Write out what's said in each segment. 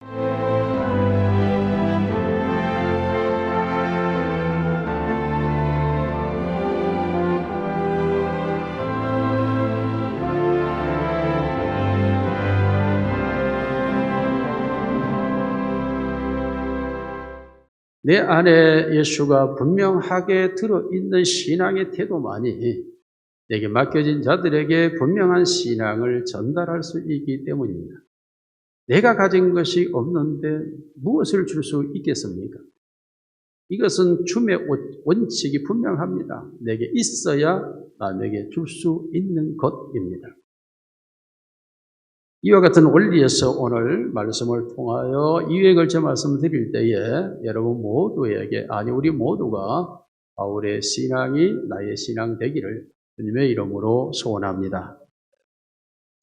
내 안에 예수가 분명하게 들어있는 신앙의 태도만이 내게 맡겨진 자들에게 분명한 신앙을 전달할 수 있기 때문입니다. 내가 가진 것이 없는데 무엇을 줄 수 있겠습니까? 이것은 줌의 원칙이 분명합니다. 내게 있어야 남에게 줄 수 있는 것입니다. 이와 같은 원리에서 오늘 말씀을 통하여 이유에 걸쳐 말씀드릴 때에 여러분 모두에게, 우리 모두가 바울의 신앙이 나의 신앙 되기를 주님의 이름으로 소원합니다.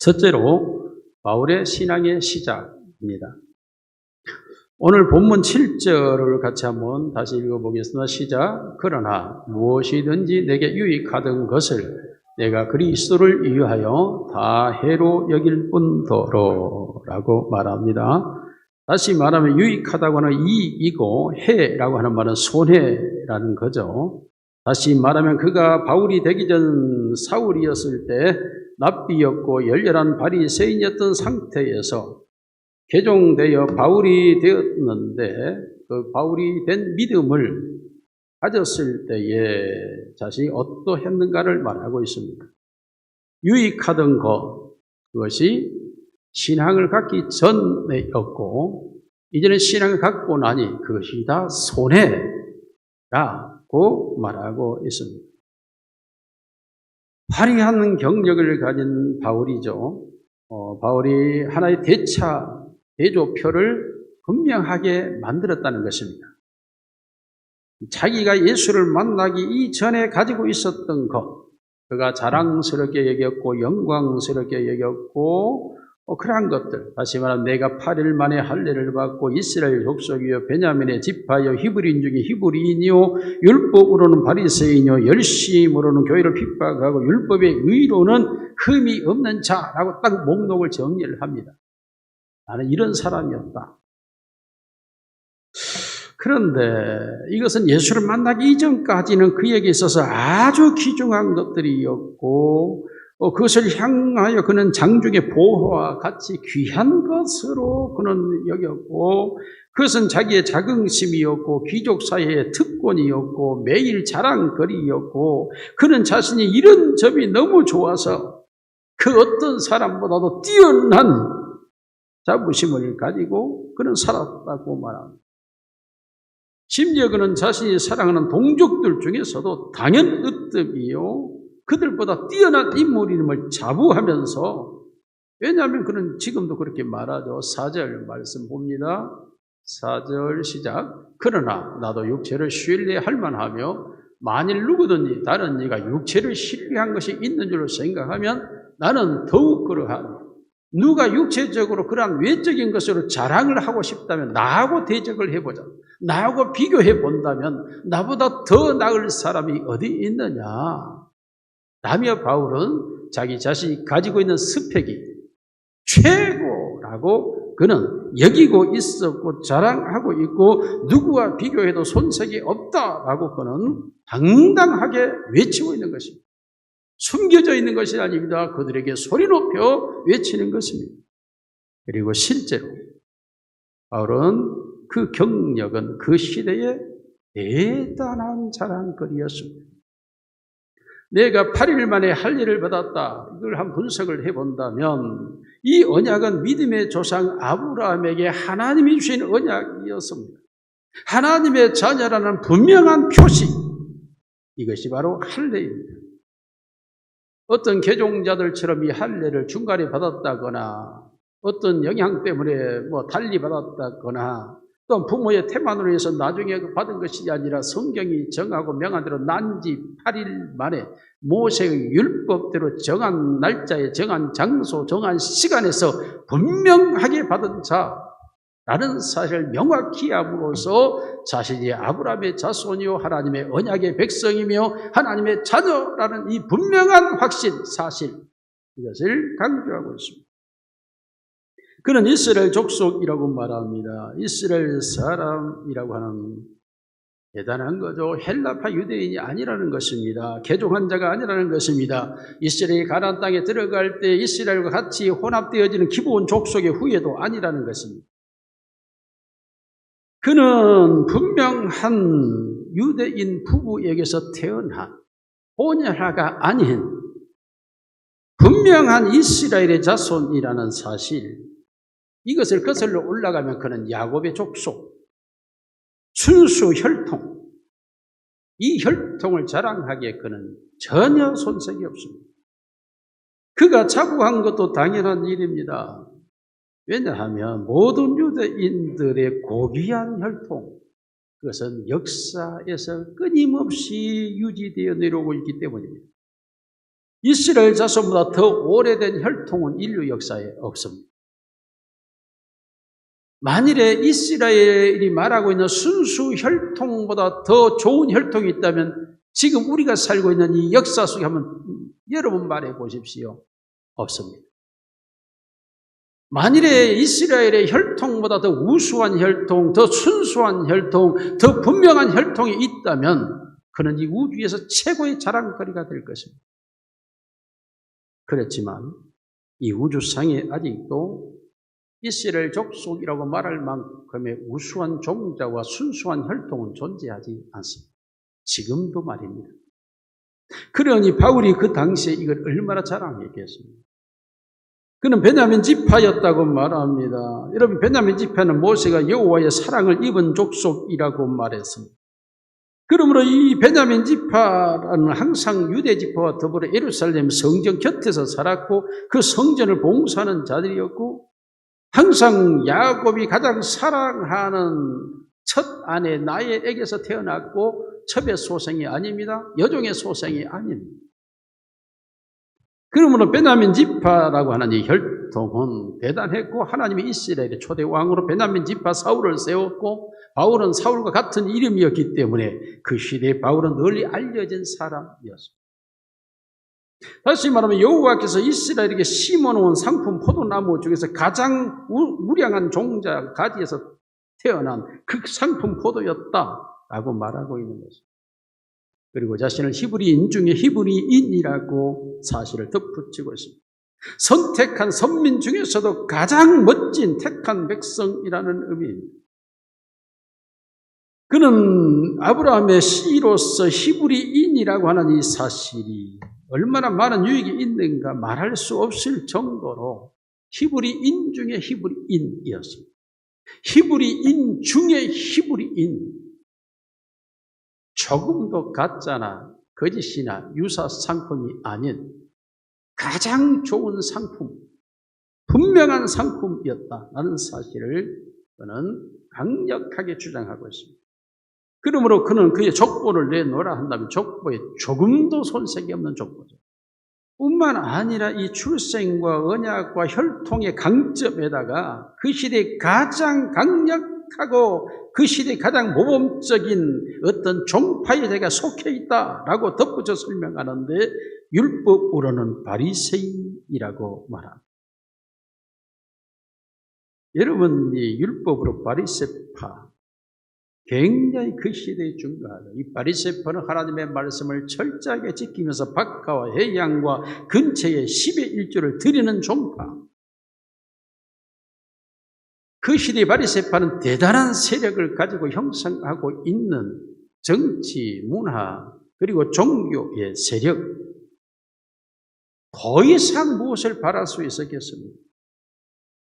첫째로 바울의 신앙의 시작입니다. 오늘 본문 7절을 같이 한번 다시 읽어보겠습니다. 시작. 그러나 무엇이든지 내게 유익하던 것을 내가 그리스도를 위하여 다 해로 여길 뿐더러 라고 말합니다. 다시 말하면 유익하다고 하는 이익이고 해라고 하는 말은 손해라는 거죠. 다시 말하면 그가 바울이 되기 전 사울이었을 때 납비였고 열렬한 바리새인이었던 상태에서 개종되어 바울이 되었는데 그 바울이 된 믿음을 가졌을 때에 자신이 어떠했는가를 말하고 있습니다. 유익하던 것, 그것이 신앙을 갖기 전에였고 이제는 신앙을 갖고 나니 그것이 다 손해라고 말하고 있습니다. 화려한 경력을 가진 바울이죠. 바울이 하나의 대조표를 분명하게 만들었다는 것입니다. 자기가 예수를 만나기 이전에 가지고 있었던 것, 그가 자랑스럽게 여겼고 영광스럽게 여겼고 그러한 것들, 다시 말하면 내가 8일 만에 할례를 받고 이스라엘 족속이요 베냐민의 지파요 히브리인 중에 히브리인이요 율법으로는 바리새인이요 열심으로는 교회를 핍박하고 율법의 의로는 흠이 없는 자라고 딱 목록을 정리를 합니다. 나는 이런 사람이었다. 그런데 이것은 예수를 만나기 이전까지는 그에게 있어서 아주 귀중한 것들이었고 그것을 향하여 그는 장중의 보호와 같이 귀한 것으로 그는 여겼고 그것은 자기의 자긍심이었고 귀족 사회의 특권이었고 매일 자랑거리였고 그는 자신이 이런 점이 너무 좋아서 그 어떤 사람보다도 뛰어난 자부심을 가지고 그는 살았다고 말합니다. 심지어 그는 자신이 사랑하는 동족들 중에서도 당연으뜸이요 그들보다 뛰어난 인물임을 자부하면서, 왜냐하면 그는 지금도 그렇게 말하죠. 4절 말씀 봅니다. 4절 시작. 그러나 나도 육체를 신뢰할 만하며 만일 누구든지 다른 이가 육체를 신뢰한 것이 있는 줄로 생각하면 나는 더욱 그러하니 누가 육체적으로 그러한 외적인 것으로 자랑을 하고 싶다면 나하고 대적을 해보자. 나하고 비교해 본다면 나보다 더 나을 사람이 어디 있느냐. 라며 바울은 자기 자신이 가지고 있는 스펙이 최고라고 그는 여기고 있었고 자랑하고 있고 누구와 비교해도 손색이 없다라고 그는 당당하게 외치고 있는 것입니다. 숨겨져 있는 것이 아닙니다. 그들에게 소리 높여 외치는 것입니다. 그리고 실제로 바울은 그 경력은 그 시대의 대단한 자랑거리였습니다. 내가 8일 만에 할례를 받았다. 이걸 한 분석을 해본다면 이 언약은 믿음의 조상 아브라함에게 하나님이 주신 언약이었습니다. 하나님의 자녀라는 분명한 표시, 이것이 바로 할례입니다. 어떤 개종자들처럼 이 할례를 중간에 받았다거나 어떤 영향 때문에 달리 받았다거나 또 부모의 태만으로 해서 나중에 받은 것이 아니라 성경이 정하고 명한 대로 난지 8일 만에 모세의 율법대로 정한 날짜에 정한 장소 정한 시간에서 분명하게 받은 자라는 사실을 명확히 함으로써 자신이 아브라함의 자손이요 하나님의 언약의 백성이며 하나님의 자녀라는 이 분명한 확신, 사실, 이것을 강조하고 있습니다. 그는 이스라엘 족속이라고 말합니다. 이스라엘 사람이라고 하는 대단한 거죠. 헬라파 유대인이 아니라는 것입니다. 개종한 자가 아니라는 것입니다. 이스라엘이 가나안 땅에 들어갈 때 이스라엘과 같이 혼합되어지는 기본 족속의 후예도 아니라는 것입니다. 그는 분명한 유대인 부부에게서 태어난 혼혈아가 아닌 분명한 이스라엘의 자손이라는 사실, 이것을 거슬러 올라가면 그는 야곱의 족속, 순수 혈통, 이 혈통을 자랑하기에 그는 전혀 손색이 없습니다. 그가 자부한 것도 당연한 일입니다. 왜냐하면 모든 유대인들의 고귀한 혈통, 그것은 역사에서 끊임없이 유지되어 내려오고 있기 때문입니다. 이스라엘 자손보다 더 오래된 혈통은 인류 역사에 없습니다. 만일에 이스라엘이 말하고 있는 순수 혈통보다 더 좋은 혈통이 있다면 지금 우리가 살고 있는 이 역사 속에 한번 여러분 말해 보십시오. 없습니다. 만일에 이스라엘의 혈통보다 더 우수한 혈통, 더 순수한 혈통, 더 분명한 혈통이 있다면 그는 이 우주에서 최고의 자랑거리가 될 것입니다. 그렇지만 이 우주상에 아직도 이스라엘 족속이라고 말할 만큼의 우수한 종자와 순수한 혈통은 존재하지 않습니다. 지금도 말입니다. 그러니 바울이 그 당시에 이걸 얼마나 자랑했겠습니까? 그는 베냐민 지파였다고 말합니다. 여러분, 베냐민 지파는 모세가 여호와의 사랑을 입은 족속이라고 말했습니다. 그러므로 이 베냐민 지파는 항상 유대 지파와 더불어 예루살렘 성전 곁에서 살았고 그 성전을 봉사하는 자들이었고, 항상 야곱이 가장 사랑하는 첫 아내 나엘에게서 태어났고 첩의 소생이 아닙니다. 여종의 소생이 아닙니다. 그러므로 베냐민 지파라고 하는 이 혈통은 대단했고, 하나님이 이스라엘의 초대 왕으로 베냐민 지파 사울을 세웠고, 바울은 사울과 같은 이름이었기 때문에 그 시대에 바울은 널리 알려진 사람이었습니다. 다시 말하면 여호와께서 이스라엘에게 심어놓은 상품 포도나무 중에서 가장 무량한 종자 가지에서 태어난 그 상품 포도였다라고 말하고 있는 것입니다. 그리고 자신을 히브리인 중에 히브리인이라고 사실을 덧붙이고 있습니다. 선택한 선민 중에서도 가장 멋진 택한 백성이라는 의미입니다. 그는 아브라함의 씨로서 히브리인이라고 하는 이 사실이 얼마나 많은 유익이 있는가 말할 수 없을 정도로 히브리인 중에 히브리인이었습니다. 히브리인 중에 히브리인. 조금도 가짜나 거짓이나 유사 상품이 아닌 가장 좋은 상품, 분명한 상품이었다라는 사실을 그는 강력하게 주장하고 있습니다. 그러므로 그는 그의 족보를 내놓으라 한다면 족보에 조금도 손색이 없는 족보죠. 뿐만 아니라 이 출생과 언약과 혈통의 강점에다가 그 시대에 가장 강력하고 그 시대에 가장 모범적인 어떤 종파에 제가 속해 있다라고 덧붙여 설명하는데, 율법으로는 바리새인이라고 말합니다. 여러분이 율법으로 바리새파, 굉장히 그 시대에 중요하다. 이 바리새파는 하나님의 말씀을 철저하게 지키면서 박하와 해양과 근처에 10의 1조를 드리는 종파. 그 시대의 바리새파는 대단한 세력을 가지고 형성하고 있는 정치, 문화, 그리고 종교의 세력. 더 이상 무엇을 바랄 수 있었겠습니까?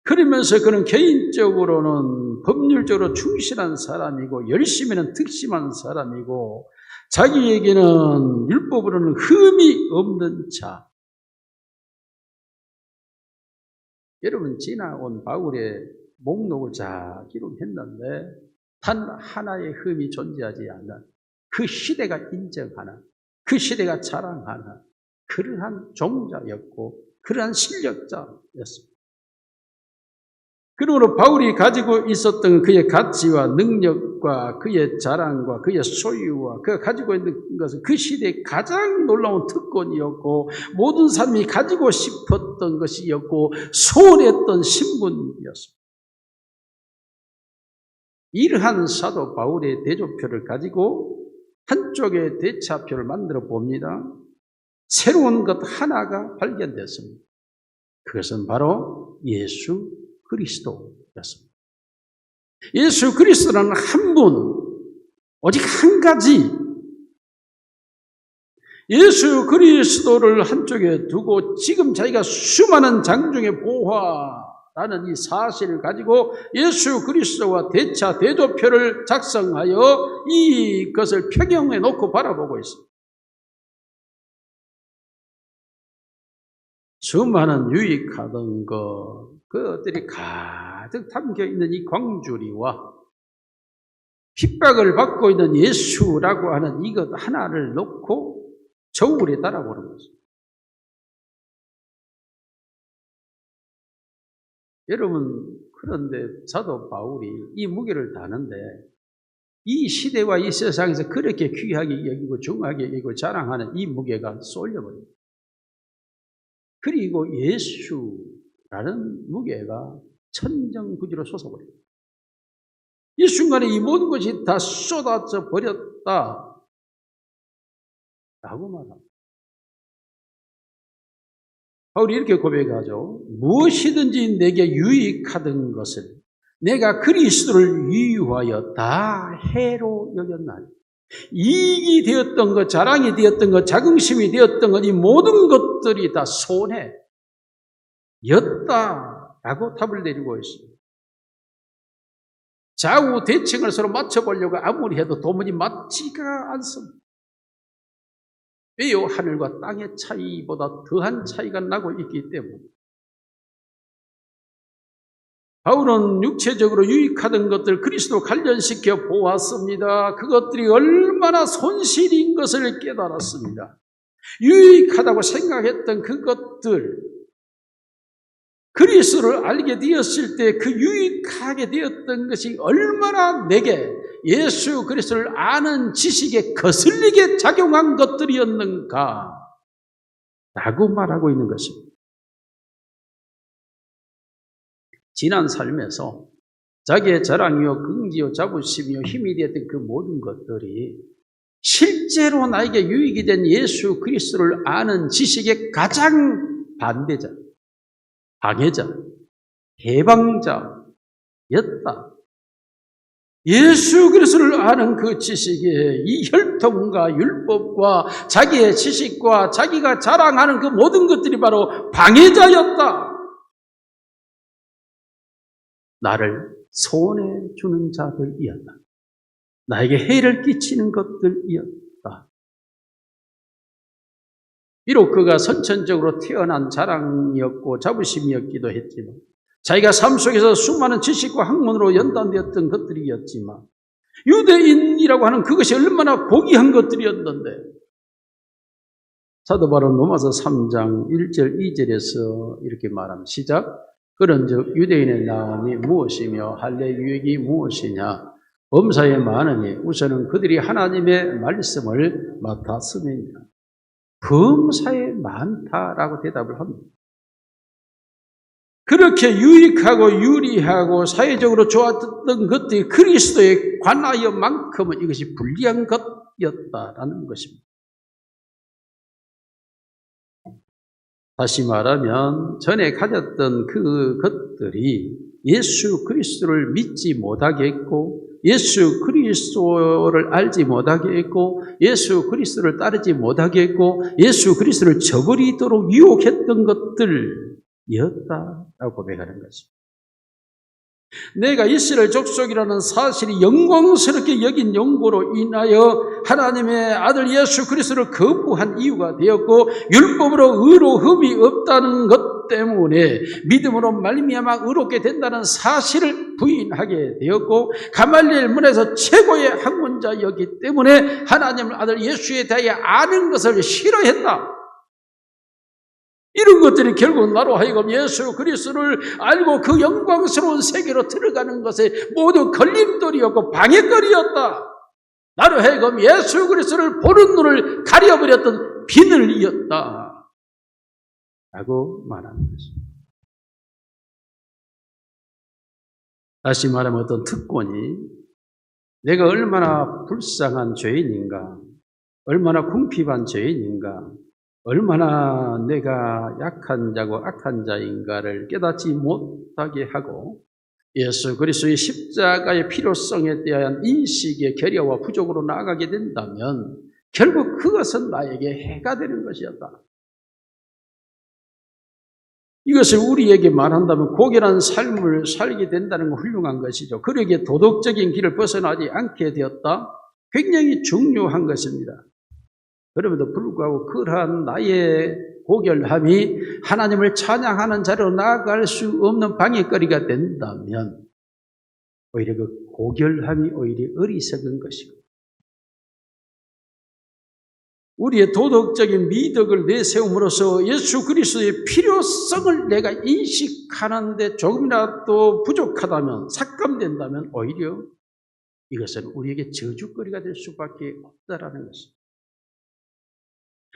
그러면서 그는 개인적으로는 법률적으로 충실한 사람이고 열심히는 특심한 사람이고 자기에게는 율법으로는 흠이 없는 자. 여러분, 지나온 바울의 목록을 잘 기록했는데 단 하나의 흠이 존재하지 않는, 그 시대가 인정하는, 그 시대가 자랑하는 그러한 종자였고 그러한 실력자였습니다. 그러므로 바울이 가지고 있었던 그의 가치와 능력과 그의 자랑과 그의 소유와 그가 가지고 있는 것은 그 시대의 가장 놀라운 특권이었고 모든 사람이 가지고 싶었던 것이었고 소원했던 신분이었습니다. 이러한 사도 바울의 대조표를 가지고 한쪽에 대차표를 만들어 봅니다. 새로운 것 하나가 발견됐습니다. 그것은 바로 예수 그리스도였습니다. 예수 그리스도라는 한 분, 오직 한 가지, 예수 그리스도를 한쪽에 두고 지금 자기가 수많은 장중의 보화라는 이 사실을 가지고 예수 그리스도와 대차 대조표를 작성하여 이것을 평형에 놓고 바라보고 있습니다. 수많은 유익하던 그것들이 가득 담겨있는 이 광주리와 핍박을 받고 있는 예수라고 하는 이것 하나를 놓고 저울에 따라보는 것입니다. 여러분, 그런데 사도 바울이 이 무게를 다는데 이 시대와 이 세상에서 그렇게 귀하게 여기고 중하게 여기고 자랑하는 이 무게가 쏠려버립니다. 그리고 예수라는 무게가 천정부지로 솟아버립니다. 이 순간에 이 모든 것이 다 쏟아져 버렸다 라고 말합니다. 바울이 이렇게 고백하죠. 무엇이든지 내게 유익하던 것을 내가 그리스도를 위하여 다 해로 여겼나니 이익이 되었던 것, 자랑이 되었던 것, 자긍심이 되었던 것, 이 모든 것들이 다 손해였다라고 답을 내리고 있습니다. 좌우 대칭을 서로 맞춰보려고 아무리 해도 도무지 맞지가 않습니다. 왜요? 하늘과 땅의 차이보다 더한 차이가 나고 있기 때문에. 바울은 육체적으로 유익하던 것들 그리스도 관련시켜 보았습니다. 그것들이 얼마나 손실인 것을 깨달았습니다. 유익하다고 생각했던 그것들, 그리스도를 알게 되었을 때 그 유익하게 되었던 것이 얼마나 내게 예수 그리스도를 아는 지식에 거슬리게 작용한 것들이었는가 라고 말하고 있는 것입니다. 지난 삶에서 자기의 자랑이요 긍지요 자부심이요 힘이 되었던 그 모든 것들이 실제로 나에게 유익이 된 예수 그리스도를 아는 지식의 가장 반대자, 방해자, 해방자였다. 예수 그리스도를 아는 그 지식에 이 혈통과 율법과 자기의 지식과 자기가 자랑하는 그 모든 것들이 바로 방해자였다. 나를 손해 주는 자들이었다. 나에게 해를 끼치는 것들이었다. 비록 그가 선천적으로 태어난 자랑이었고 자부심이었기도 했지만 자기가 삶 속에서 수많은 지식과 학문으로 연단되었던 것들이었지만 유대인이라고 하는 그것이 얼마나 고귀한 것들이었는데 사도 바울은 로마서 3장 1절 2절에서 이렇게 말합니다. 시작. 그런즉 유대인의 나음이 무엇이며 할례 유익이 무엇이냐 범사에 많으니 우선은 그들이 하나님의 말씀을 맡았음이니라. 범사에 많다라고 대답을 합니다. 그렇게 유익하고 유리하고 사회적으로 좋았던 것들이 그리스도에 관하여만큼은 이것이 불리한 것이었다라는 것입니다. 다시 말하면 전에 가졌던 그 것들이 예수 그리스도를 믿지 못하게 했고 예수 그리스도를 알지 못하게 했고 예수 그리스도를 따르지 못하게 했고 예수 그리스도를 저버리도록 유혹했던 것들이었다라고 고백하는 것입니다. 내가 이스라엘 족속이라는 사실이 영광스럽게 여긴 용고로 인하여 하나님의 아들 예수 그리스도를 거부한 이유가 되었고 율법으로 의로 흠이 없다는 것 때문에 믿음으로 말미암아 의롭게 된다는 사실을 부인하게 되었고 가말리엘 문에서 최고의 학문자였기 때문에 하나님의 아들 예수에 대해 아는 것을 싫어했다. 이런 것들이 결국 나로 하여금 예수 그리스도를 알고 그 영광스러운 세계로 들어가는 것에 모두 걸림돌이었고 방해거리였다. 나로 하여금 예수 그리스도를 보는 눈을 가려버렸던 비늘이었다. 라고 말하는 것입니다. 다시 말하면 어떤 특권이 내가 얼마나 불쌍한 죄인인가, 얼마나 궁핍한 죄인인가, 얼마나 내가 약한 자고 악한 자인가를 깨닫지 못하게 하고 예수 그리스도의 십자가의 필요성에 대한 인식의 결여와 부족으로 나아가게 된다면 결국 그것은 나에게 해가 되는 것이었다. 이것을 우리에게 말한다면 고결한 삶을 살게 된다는 건 훌륭한 것이죠. 그러기에 도덕적인 길을 벗어나지 않게 되었다. 굉장히 중요한 것입니다. 그럼에도 불구하고 그러한 나의 고결함이 하나님을 찬양하는 자로 나아갈 수 없는 방해거리가 된다면 오히려 그 고결함이 오히려 어리석은 것이고 우리의 도덕적인 미덕을 내세움으로써 예수 그리스도의 필요성을 내가 인식하는데 조금이라도 부족하다면 삭감된다면 오히려 이것은 우리에게 저주거리가 될 수밖에 없다라는 것입니다.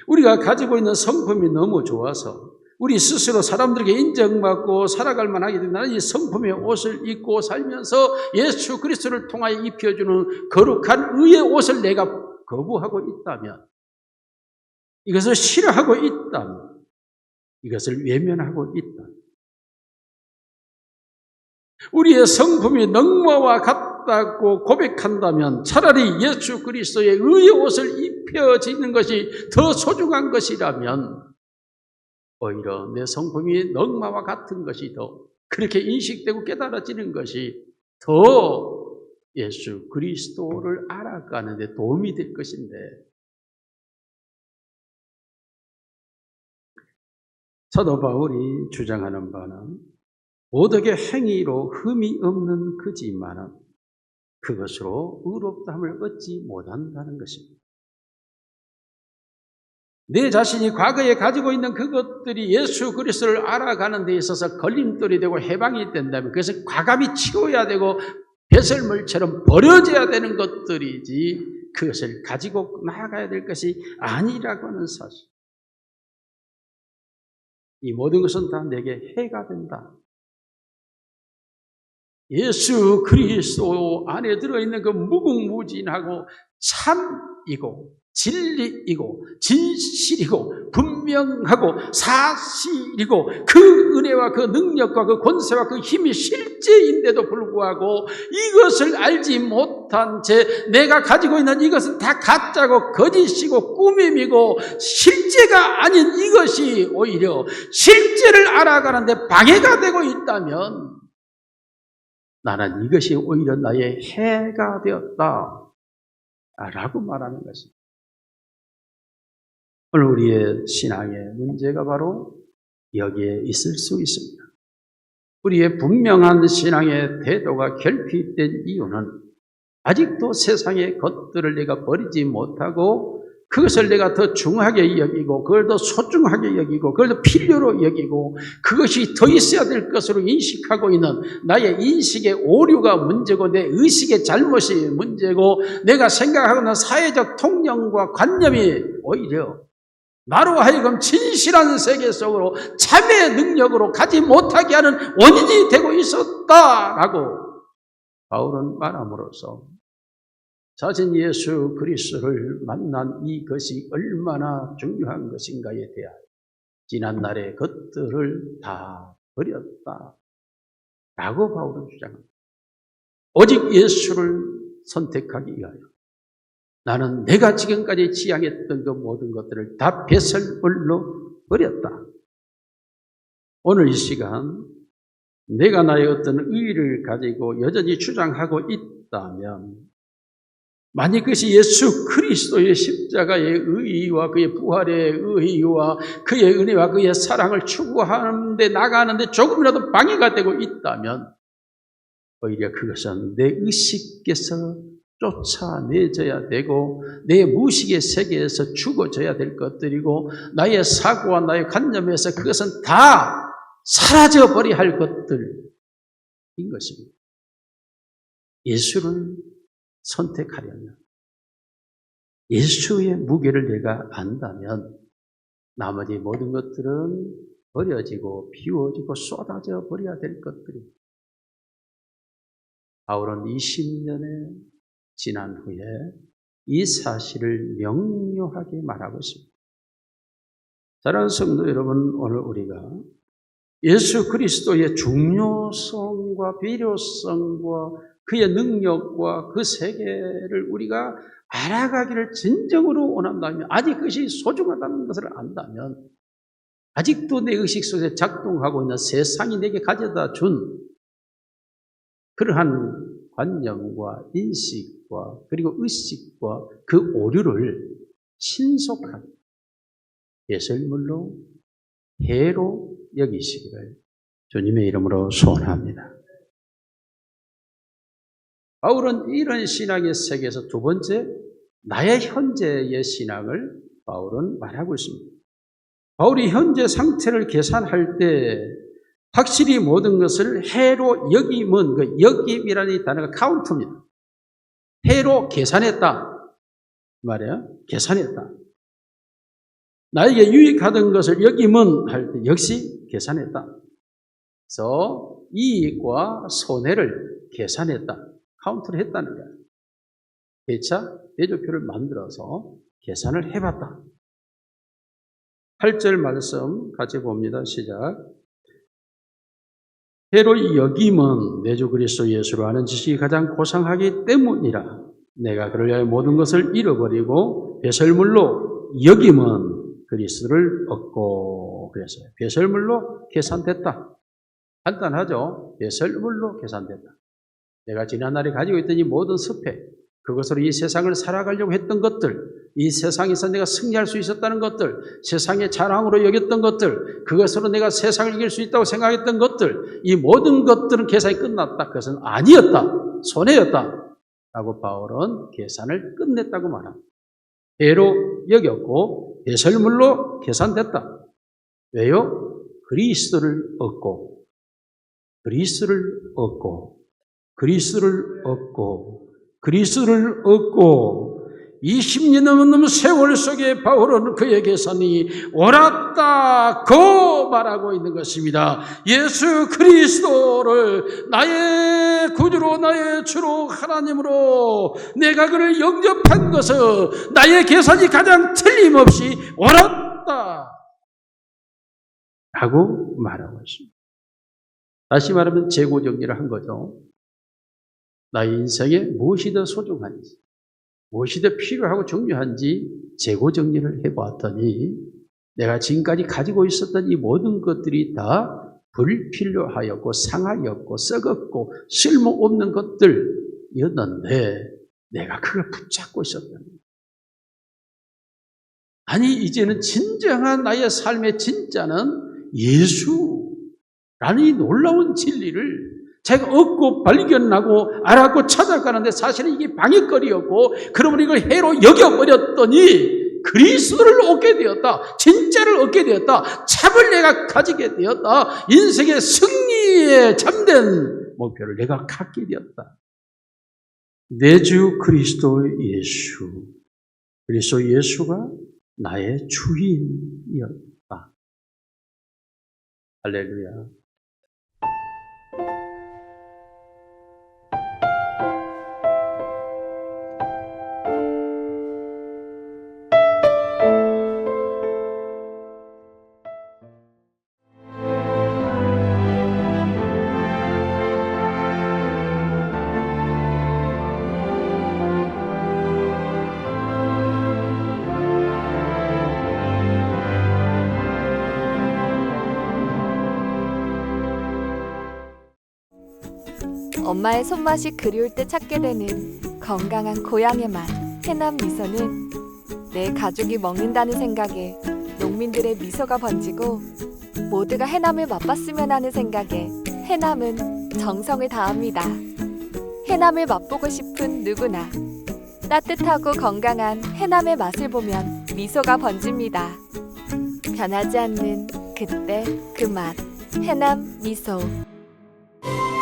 우리가 가지고 있는 성품이 너무 좋아서 우리 스스로 사람들에게 인정받고 살아갈 만하게 된다는 이 성품의 옷을 입고 살면서 예수 그리스도를 통하여 입혀주는 거룩한 의의 옷을 내가 거부하고 있다면, 이것을 싫어하고 있다면, 이것을 외면하고 있다면, 우리의 성품이 넉마와 같다고 고백한다면 차라리 예수 그리스도의 의의 옷을 입혀지는 것이 더 소중한 것이라면 오히려 내 성품이 넉마와 같은 것이 더 그렇게 인식되고 깨달아지는 것이 더 예수 그리스도를 알아가는 데 도움이 될 것인데, 사도 바울이 주장하는 바는 모독의 행위로 흠이 없는 그지만은 그것으로 의롭다함을 얻지 못한다는 것입니다. 내 자신이 과거에 가지고 있는 그것들이 예수 그리스도를 알아가는 데 있어서 걸림돌이 되고 해방이 된다면 그것을 과감히 치워야 되고 배설물처럼 버려져야 되는 것들이지 그것을 가지고 나아가야 될 것이 아니라고 하는 사실. 이 모든 것은 다 내게 해가 된다. 예수 그리스도 안에 들어있는 그 무궁무진하고 참이고 진리이고 진실이고 분명하고 사실이고 그 은혜와 그 능력과 그 권세와 그 힘이 실제인데도 불구하고 이것을 알지 못한 채 내가 가지고 있는 이것은 다 가짜고 거짓이고 꾸밈이고 실제가 아닌 이것이 오히려 실제를 알아가는데 방해가 되고 있다면 나는 이것이 오히려 나의 해가 되었다 라고 말하는 것입니다. 오늘 우리의 신앙의 문제가 바로 여기에 있을 수 있습니다. 우리의 분명한 신앙의 태도가 결핍된 이유는 아직도 세상의 것들을 내가 버리지 못하고 그것을 내가 더 중하게 여기고 그걸 더 소중하게 여기고 그걸 더 필요로 여기고 그것이 더 있어야 될 것으로 인식하고 있는 나의 인식의 오류가 문제고 내 의식의 잘못이 문제고 내가 생각하고 있는 사회적 통념과 관념이 오히려 나로 하여금 진실한 세계 속으로 참의 능력으로 가지 못하게 하는 원인이 되고 있었다라고 바울은 말함으로써 자신 예수 그리스도를 만난 이것이 얼마나 중요한 것인가에 대하여 지난날의 것들을 다 버렸다 라고 바울은 주장합니다. 오직 예수를 선택하기 위하여 나는 내가 지금까지 지향했던 그 모든 것들을 다 배설물로 버렸다. 오늘 이 시간 내가 나의 어떤 의의를 가지고 여전히 주장하고 있다면 만약 그것이 예수 그리스도의 십자가의 의의와 그의 부활의 의의와 그의 은혜와 그의 사랑을 추구하는데 나가는데 조금이라도 방해가 되고 있다면 오히려 그것은 내 의식께서 쫓아내져야 되고 내 무식의 세계에서 죽어져야 될 것들이고 나의 사고와 나의 관념에서 그것은 다 사라져버려야 할 것들인 것입니다. 예수를 선택하려면 예수의 무게를 내가 안다면 나머지 모든 것들은 버려지고 비워지고 쏟아져 버려야 될 것들입니다. 바울은 20년에 지난 후에 이 사실을 명료하게 말하고 있습니다. 사랑하는 성도 여러분, 오늘 우리가 예수 그리스도의 중요성과 필요성과 그의 능력과 그 세계를 우리가 알아가기를 진정으로 원한다면, 아직 그것이 소중하다는 것을 안다면, 아직도 내 의식 속에 작동하고 있는 세상이 내게 가져다 준 그러한 관념과 인식과 그리고 의식과 그 오류를 신속하게 예설물로 해로 여기시기를 주님의 이름으로 소원합니다. 바울은 이런 신앙의 세계에서 두 번째, 나의 현재의 신앙을 바울은 말하고 있습니다. 바울이 현재 상태를 계산할 때 확실히 모든 것을 해로 여김은, 그 여김이라는 이 단어가 카운트입니다. 해로 계산했다 말이에요. 계산했다. 나에게 유익하던 것을 여김은 할 때 역시 계산했다. 그래서 이익과 손해를 계산했다. 카운트를 했다는 거예요. 대차, 대조표를 만들어서 계산을 해봤다. 8절 말씀 같이 봅니다. 시작. 해로 여김은 내 주 그리스도 예수로 아는 지식이 가장 고상하기 때문이라. 내가 그를 위하여 모든 것을 잃어버리고 배설물로 여김은 그리스도를 얻고 그랬어요. 배설물로 계산됐다. 간단하죠? 배설물로 계산됐다. 내가 지난날에 가지고 있던 이 모든 스펙, 그것으로 이 세상을 살아가려고 했던 것들, 이 세상에서 내가 승리할 수 있었다는 것들, 세상의 자랑으로 여겼던 것들, 그것으로 내가 세상을 이길 수 있다고 생각했던 것들, 이 모든 것들은 계산이 끝났다. 그것은 아니었다. 손해였다. 라고 바울은 계산을 끝냈다고 말합니다. 해로 여겼고 배설물로 계산됐다. 왜요? 그리스도를 얻고 그리스도를 얻고 그리스도를 얻고 그리스도를 얻고 20년 넘는 세월 속에 바울은 그의 계산이 옳았다고 말하고 있는 것입니다. 예수 그리스도를 나의 구주로 나의 주로 하나님으로 내가 그를 영접한 것은 나의 계산이 가장 틀림없이 옳았다 라고 말하고 있습니다. 다시 말하면 재고 정리를 한 거죠. 나의 인생에 무엇이 더 소중한지, 무엇이 더 필요하고 중요한지 재고 정리를 해보았더니 내가 지금까지 가지고 있었던 이 모든 것들이 다 불필요하였고 상하였고 썩었고 쓸모없는 것들이었는데 내가 그걸 붙잡고 있었던 거예요. 아니 이제는 진정한 나의 삶의 진짜는 예수라는 이 놀라운 진리를 제가 얻고 발견하고 알았고 찾아가는데 사실은 이게 방해거리였고 그러면 이걸 해로 여겨버렸더니 그리스도를 얻게 되었다. 진짜를 얻게 되었다. 참을 내가 가지게 되었다. 인생의 승리에 참된 목표를 내가 갖게 되었다. 내 주 그리스도 예수. 그리스도 예수가 나의 주인이었다. 할렐루야. 엄마의 손맛이 그리울 때 찾게 되는 건강한 고향의 맛 해남 미소는 내 가족이 먹는다는 생각에 농민들의 미소가 번지고 모두가 해남을 맛봤으면 하는 생각에 해남은 정성을 다합니다. 해남을 맛보고 싶은 누구나 따뜻하고 건강한 해남의 맛을 보면 미소가 번집니다. 변하지 않는 그때 그 맛, 해남 미소.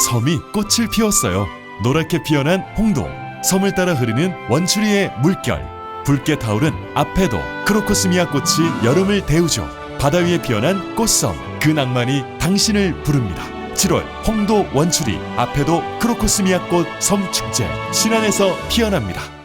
섬이 꽃을 피웠어요. 노랗게 피어난 홍도, 섬을 따라 흐르는 원추리의 물결, 붉게 타오른 앞에도 크로코스미아 꽃이 여름을 데우죠. 바다 위에 피어난 꽃섬, 그 낭만이 당신을 부릅니다. 7월 홍도 원추리 앞에도 크로코스미아 꽃 섬축제 신안에서 피어납니다.